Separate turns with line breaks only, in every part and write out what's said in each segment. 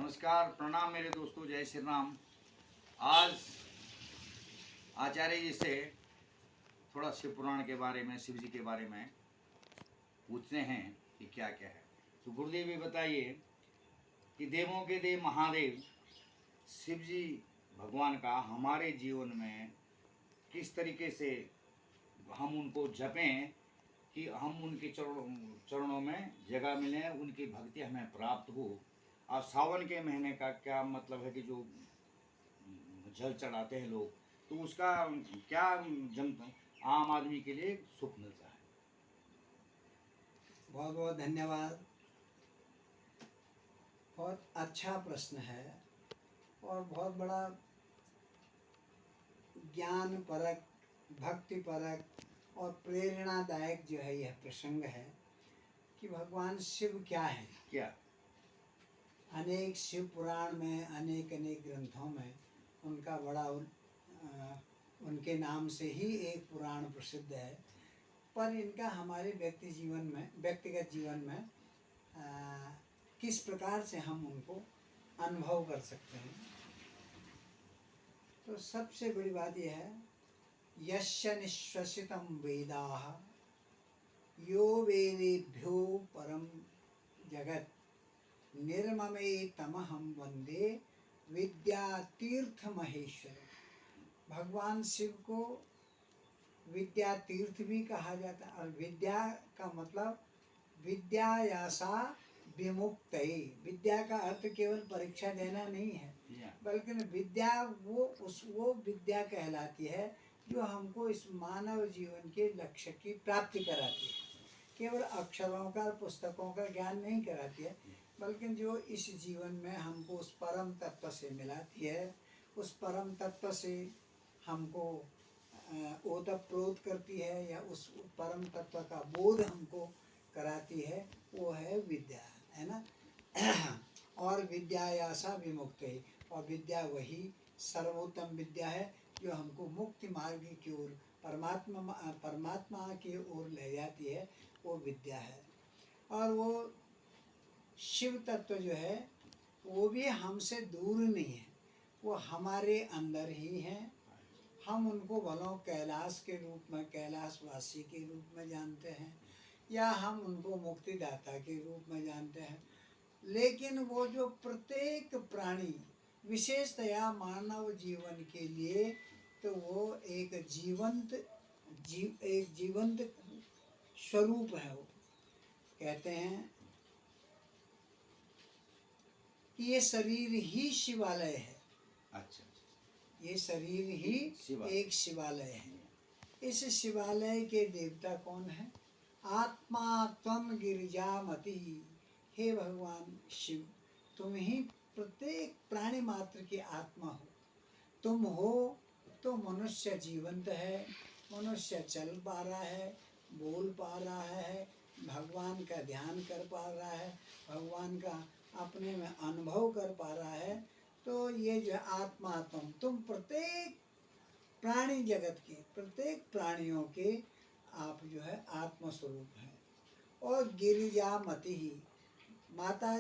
नमस्कार, प्रणाम मेरे दोस्तों, जय श्री राम। आज आचार्य जी से थोड़ा शिव पुराण के बारे में, शिव जी के बारे में पूछते हैं कि क्या क्या है। तो गुरुदेव भी बताइए कि देवों के देव महादेव शिव जी भगवान का हमारे जीवन में किस तरीके से हम उनको जपें कि हम उनके चरणों में जगह मिलें, उनकी भक्ति हमें प्राप्त हो। और सावन के महीने का क्या मतलब है कि जो जल चढ़ाते हैं लोग, तो उसका क्या आम आदमी के लिए सुख मिलता है।
बहुत बहुत धन्यवाद। बहुत अच्छा प्रश्न है और बहुत बड़ा ज्ञान परक, भक्ति परक और प्रेरणादायक जो है यह प्रसंग है कि भगवान शिव क्या है।
क्या
अनेक शिव पुराण में, अनेक अनेक ग्रंथों में उनका बड़ा उनके नाम से ही एक पुराण प्रसिद्ध है, पर इनका हमारे व्यक्तिगत जीवन में किस प्रकार से हम उनको अनुभव कर सकते हैं। तो सबसे बड़ी बात यह है, यस्य निश्वसितं वेदाः यो वेदेभ्यो परम जगत निर्ममे तमहं वंदे विद्यातीर्थ महेश्वर। भगवान शिव को विद्या तीर्थ भी कहा जाता है। और विद्या का मतलब विद्यायासा विमुक्तये। विद्या का अर्थ केवल परीक्षा देना नहीं है, बल्कि विद्या वो विद्या कहलाती है जो हमको इस मानव जीवन के लक्ष्य की प्राप्ति कराती है। केवल अक्षरों का, पुस्तकों का ज्ञान नहीं कराती है, बल्कि जो इस जीवन में हमको उस परम तत्व से मिलाती है, उस परम तत्व से हमको ओतप्रोत करती है, या उस परम तत्व का बोध हमको कराती है, वो है विद्या, है ना। और विद्यायासा विमुक्त है, और विद्या वही सर्वोत्तम विद्या है जो हमको मुक्ति मार्ग की ओर, परमात्मा की ओर ले जाती है, वो विद्या है। और वो शिव तत्व जो है वो भी हमसे दूर नहीं है, वो हमारे अंदर ही है। हम उनको भलों कैलाश के रूप में, कैलाशवासी के रूप में जानते हैं, या हम उनको मुक्तिदाता के रूप में जानते हैं, लेकिन वो जो प्रत्येक प्राणी, विशेषतया मानव जीवन के लिए, तो वो एक जीवंत स्वरूप है। वो कहते हैं कि ये शरीर ही शिवालय है।
अच्छा,
ये शरीर ही एक शिवालय है। इस शिवालय के देवता कौन है? आत्मा त्वं गिरिजामति। हे भगवान शिव, तुम ही प्रत्येक प्राणी मात्र की आत्मा हो। तुम हो तो मनुष्य जीवंत है, मनुष्य चल पा रहा है, बोल पा रहा है, भगवान का ध्यान कर पा रहा है, भगवान का अपने में अनुभव कर पा रहा है। तो ये जो आत्मा तुम प्रत्येक प्राणी जगत के, प्रत्येक प्राणियों के आप जो है आत्मस्वरूप हैं। और गिरिजामति ही, माता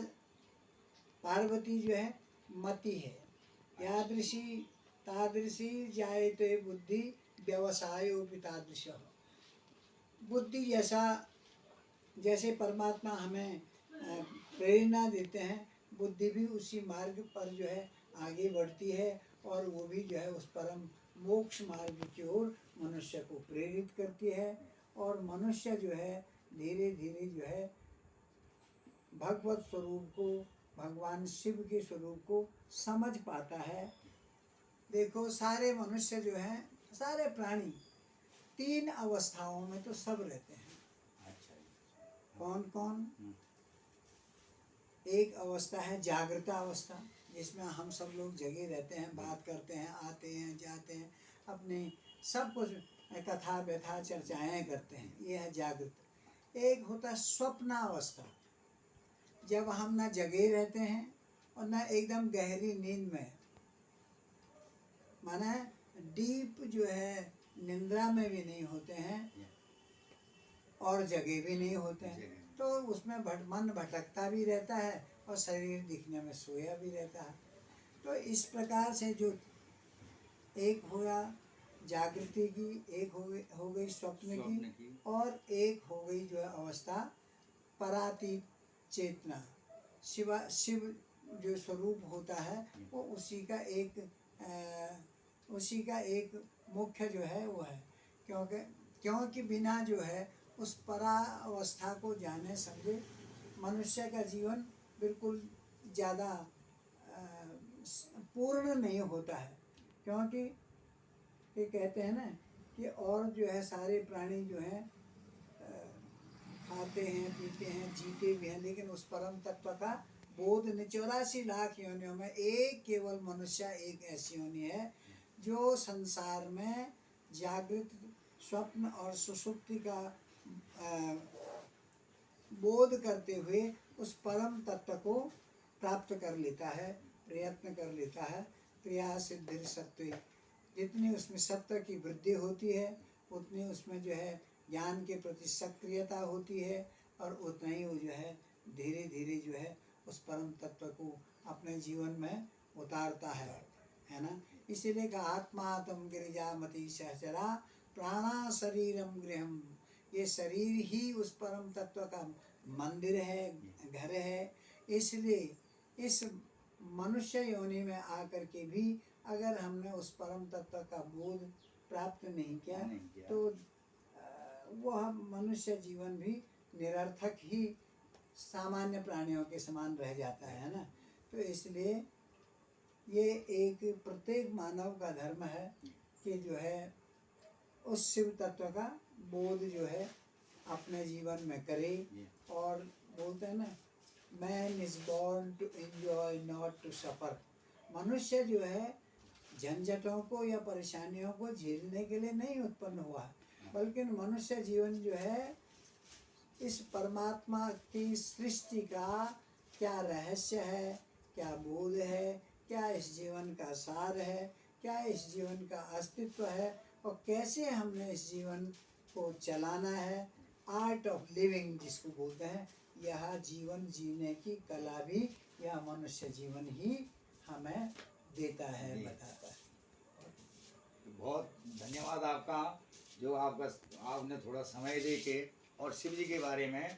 पार्वती जो है मति है। यादृशी तादृशी जायते बुद्धि व्यवसायोपि तादृशः। बुद्धि जैसे परमात्मा हमें प्रेरणा देते हैं, बुद्धि भी उसी मार्ग पर जो है आगे बढ़ती है, और वो भी जो है उस परम मोक्ष मार्ग की ओर मनुष्य को प्रेरित करती है। और मनुष्य जो है धीरे धीरे जो है भगवत स्वरूप को, भगवान शिव के स्वरूप को समझ पाता है। देखो, सारे मनुष्य जो हैं, सारे प्राणी 3 अवस्थाओं में तो सब रहते हैं।
अच्छा,
कौन कौन? एक अवस्था है जागृत अवस्था, जिसमें हम सब लोग जगे रहते हैं, बात करते हैं, आते हैं, जाते हैं, अपने सब कुछ कथा व्यथा चर्चाएं करते हैं, ये है जागृत। एक होता है स्वप्नावस्था, जब हम ना जगे रहते हैं और ना एकदम गहरी नींद में, माना डीप जो है निंद्रा में भी नहीं होते हैं और जगे भी नहीं होते हैं। तो उसमें मन भटकता भी रहता है और शरीर दिखने में सोया भी रहता है। तो इस प्रकार से जो एक हुआ जागृति की, एक हो गई स्वप्न की, और एक हो गई जो है अवस्था परातीत चेतना। शिव जो स्वरूप होता है वो उसी का एक मुख्य जो है वो है, क्योंकि बिना जो है उस परावस्था को जाने समझे मनुष्य का जीवन बिल्कुल ज़्यादा पूर्ण नहीं होता है। क्योंकि ये कहते हैं ना कि और जो है सारे प्राणी जो हैं खाते हैं, पीते हैं, जीते भी हैं, लेकिन उस परम तत्व का बोध नहीं। 84 लाख योनियों में एक केवल मनुष्य एक ऐसी योनि है जो संसार में जागृत, स्वप्न और सुषुप्ति का बोध करते हुए उस परम तत्व को प्राप्त कर लेता है, प्रयत्न कर लेता है। क्रिया सिद्धि सत्व, जितनी उसमें सत्व की वृद्धि होती है उतनी उसमें जो है ज्ञान के प्रति सक्रियता होती है, और उतना ही वो जो है धीरे धीरे जो है उस परम तत्व को अपने जीवन में उतारता है ना। इसीलिए कहा आत्मातम गिरिजामति सहचरा प्राणा शरीरम गृहम। ये शरीर ही उस परम तत्व का मंदिर है, घर है। इसलिए इस मनुष्य योनि में आकर के भी अगर हमने उस परम तत्व का बोध प्राप्त नहीं किया तो वह मनुष्य जीवन भी निरर्थक ही सामान्य प्राणियों के समान रह जाता है ना। तो इसलिए ये एक प्रत्येक मानव का धर्म है कि जो है उस शिव तत्व का बोध जो है अपने जीवन में करे। और बोलते हैं ना, man is born to enjoy not to suffer. मनुष्य जो है झंझटों को या परेशानियों को झेलने के लिए नहीं उत्पन्न हुआ, बल्कि मनुष्य जीवन जो है इस परमात्मा की सृष्टि का क्या रहस्य है, क्या बोध है, क्या इस जीवन का सार है, क्या इस जीवन का अस्तित्व है, और कैसे हमने इस जीवन को चलाना है। आर्ट ऑफ लिविंग जिसको बोलते हैं, यह जीवन जीने की कला भी यह मनुष्य जीवन ही हमें देता है, बताता है।
बहुत धन्यवाद आपका, जो आपने थोड़ा समय दे के और शिव जी के बारे में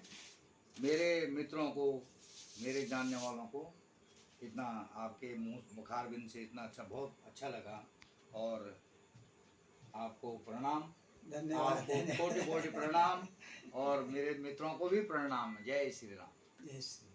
मेरे मित्रों को, मेरे जानने वालों को इतना आपके मुखारबिंद से इतना अच्छा, बहुत अच्छा लगा। और आपको प्रणाम,
धन्यवाद,
आपको कोटि कोटि प्रणाम, और मेरे मित्रों को भी प्रणाम। जय श्री राम।
जय श्री